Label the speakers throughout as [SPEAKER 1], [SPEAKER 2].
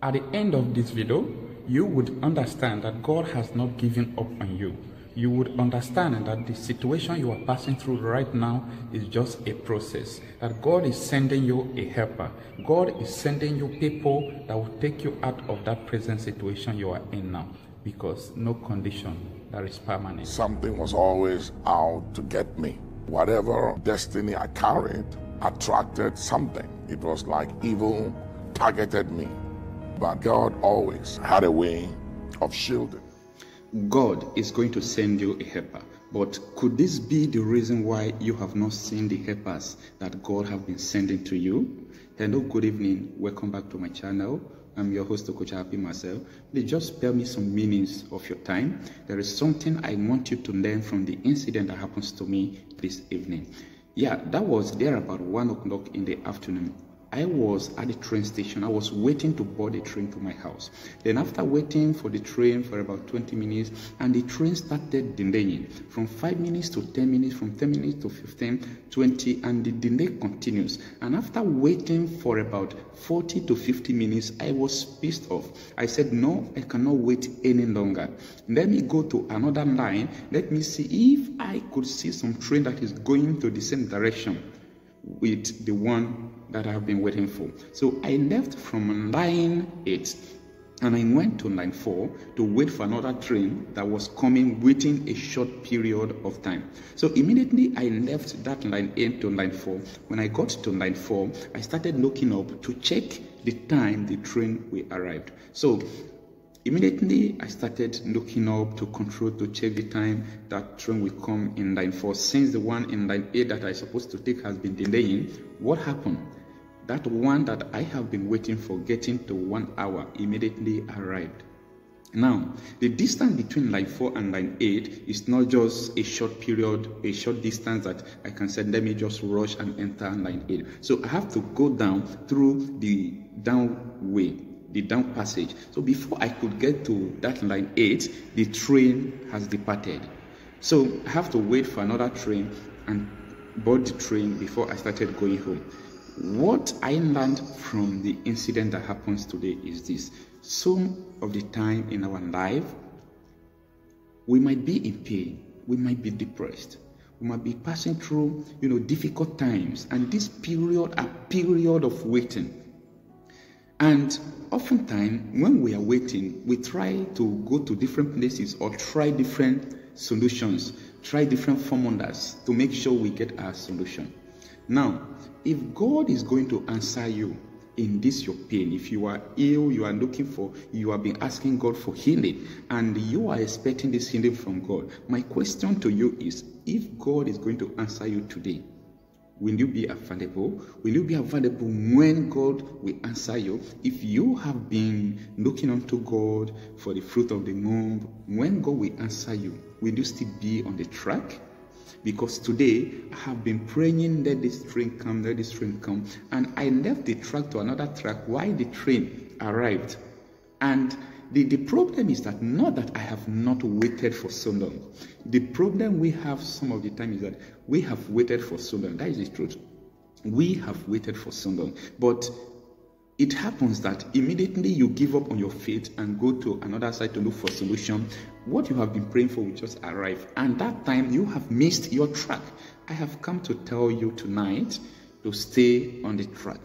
[SPEAKER 1] At the end of this video, you would understand that God has not given up on you. You would understand that the situation you are passing through right now is just a process. That God is sending you a helper. God is sending you people that will take you out of that present situation you are in now. Because no condition that is permanent.
[SPEAKER 2] Something was always out to get me. Whatever destiny I carried attracted something. It was like evil targeted me. But God always had a way of shielding.
[SPEAKER 1] God is going to send you a helper. But could this be the reason why you have not seen the helpers that God has been sending to you? Hello, good evening. Welcome back to my channel. I'm your host, Okocha Marcel. Please just spare me some minutes of your time. There is something I want you to learn from the incident that happens to me this evening. Yeah, that was there about 1 o'clock in the afternoon. I was at the train station. I was waiting to board the train to my house. Then after waiting for the train for about 20 minutes, and the train started delaying from 5 minutes to 10 minutes, from 10 minutes to 15, 20, and the delay continues. And after waiting for about 40 to 50 minutes, I was pissed off. I said, no, I cannot wait any longer. Let me go to another line. Let me see if I could see some train that is going to the same direction with the one that I have been waiting for. So I left from line 8 and I went to line 4 to wait for another train that was coming within a short period of time. So immediately I left that line 8 to line 4. When I got to line 4, I started looking up to check the time the train will arrive. So immediately, I started looking up to control to check the time that train will come in line 4. Since the one in line 8 that I supposed to take has been delaying, what happened? That one that I have been waiting for getting to 1 hour immediately arrived. Now, the distance between line 4 and line 8 is not just a short period, a short distance that I can say, let me just rush and enter line 8. So I have to go down through the down way, the down passage. So before I could get to that line 8, the train has departed. So I have to wait for another train and board the train before I started going home. What I learned from the incident that happens today is this. Some of the time in our life, we might be in pain, we might be depressed, we might be passing through, difficult times, and this period, a period of waiting. And oftentimes, when we are waiting, we try to go to different places or try different solutions, try different formulas to make sure we get our solution. Now, if God is going to answer you in this your pain, if you are ill, you have been asking God for healing, and you are expecting this healing from God, my question to you is, if God is going to answer you today, will you be available? Will you be available when God will answer you? If you have been looking unto God for the fruit of the womb, when God will answer you, will you still be on the track? Because today I have been praying, let this train come, let this train come. And I left the track to another track while the train arrived. And the problem is that not that I have not waited for so long. The problem we have some of the time is that we have waited for so long. That is the truth. We have waited for so long. But it happens that immediately you give up on your faith and go to another side to look for a solution. What you have been praying for will just arrive. And that time you have missed your track. I have come to tell you tonight to stay on the track.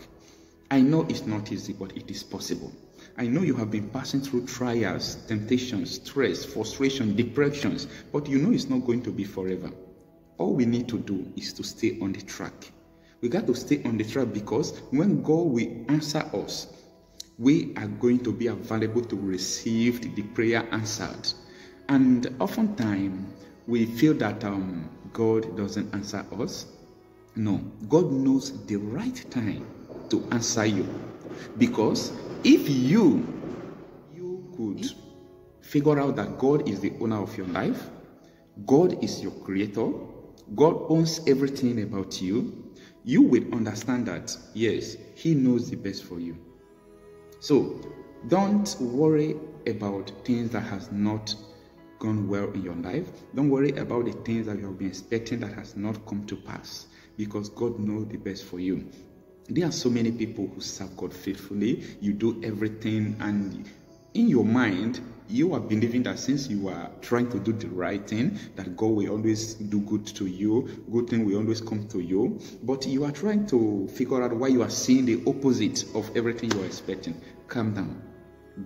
[SPEAKER 1] I know it's not easy, but it is possible. I know you have been passing through trials, temptations, stress, frustration, depressions, but you know it's not going to be forever. All we need to do is to stay on the track. We got to stay on the track because when God will answer us, we are going to be available to receive the prayer answered. And oftentimes, we feel that God doesn't answer us. No, God knows the right time to answer you. Because if you could figure out that God is the owner of your life, God is your creator, God owns everything about you, you will understand that, yes, He knows the best for you. So, don't worry about things that has not gone well in your life. Don't worry about the things that you have been expecting that has not come to pass, because God knows the best for you. There are so many people who serve God faithfully. You do everything, and in your mind, you are believing that since you are trying to do the right thing, that God will always do good to you, good thing will always come to you. But you are trying to figure out why you are seeing the opposite of everything you are expecting. Calm down.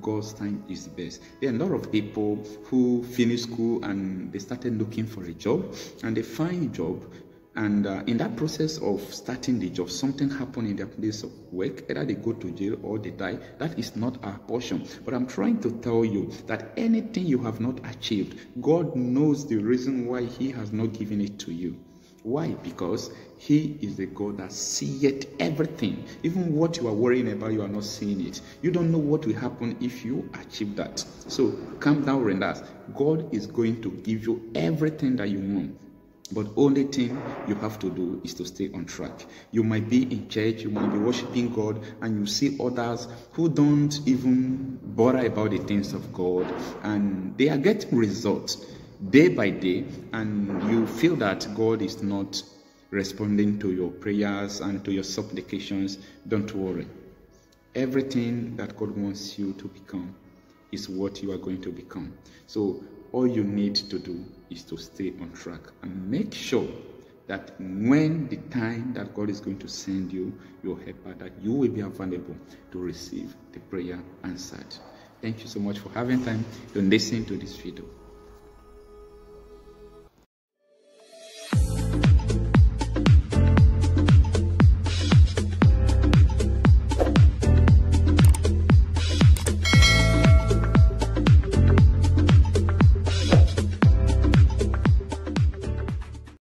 [SPEAKER 1] God's time is the best. There are a lot of people who finish school and they started looking for a job, and they find a job, and in that process of starting the job, something happened in their place of work. Either they go to jail or they die. That is not our portion. But I'm trying to tell you that anything you have not achieved, God knows the reason why He has not given it to you. Why? Because He is the God that seeth everything. Even what you are worrying about, you are not seeing it. You don't know what will happen if you achieve that. So calm down, relax. God is going to give you everything that you want. But only thing you have to do is to stay on track. You might be in church, you might be worshiping God, and you see others who don't even bother about the things of God, and they are getting results day by day, and you feel that God is not responding to your prayers and to your supplications. Don't worry. Everything that God wants you to become is what you are going to become. So all you need to do is to stay on track and make sure that when the time that God is going to send you your helper, that you will be available to receive the prayer answered. Thank you so much for having time to listen to this video.